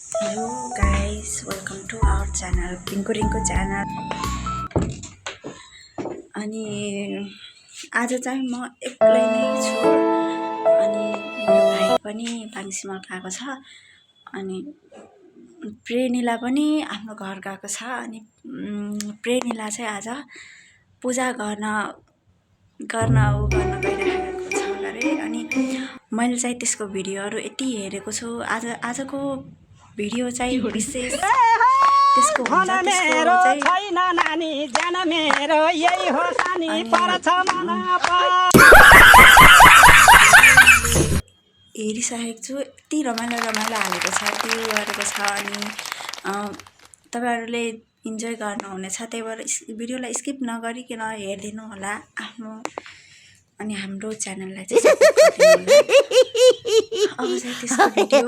Hello guys, welcome to our channel Pinku Rinku channel. अनि आज चाहिँ म एक्लै नै छु। अनि मेरो भाइ पनि पाङसिमल गएको छ। अनि प्रेनिला पनि आफ्नो घर गएको छ। अनि प्रेनिला चाहिँ आज पूजा गर्न गइरहेको छ अरे। अनि मैले चाहिँ त्यसको भिडियोहरू यति हेरेको छु। आजको भिडियो चाहिँ विशेष त्यसको हुन्छ। त्यसको चाहिँ छैन नानी जान मेरो यही हो सानी परछ मन हेरिसकेको छु। यति रमाइलो हालेको छ, त्यो गरेको छ। अनि तपाईँहरूले इन्जोय गर्नुहुनेछ, त्यही भएर भिडियोलाई स्किप नगरिकन हेरिदिनु होला आफ्नो। अनि हाम्रो च्यानललाई चाहिँ सपोर्ट गरिदिनु होला। अब चाहिँ त्यसको भिडियो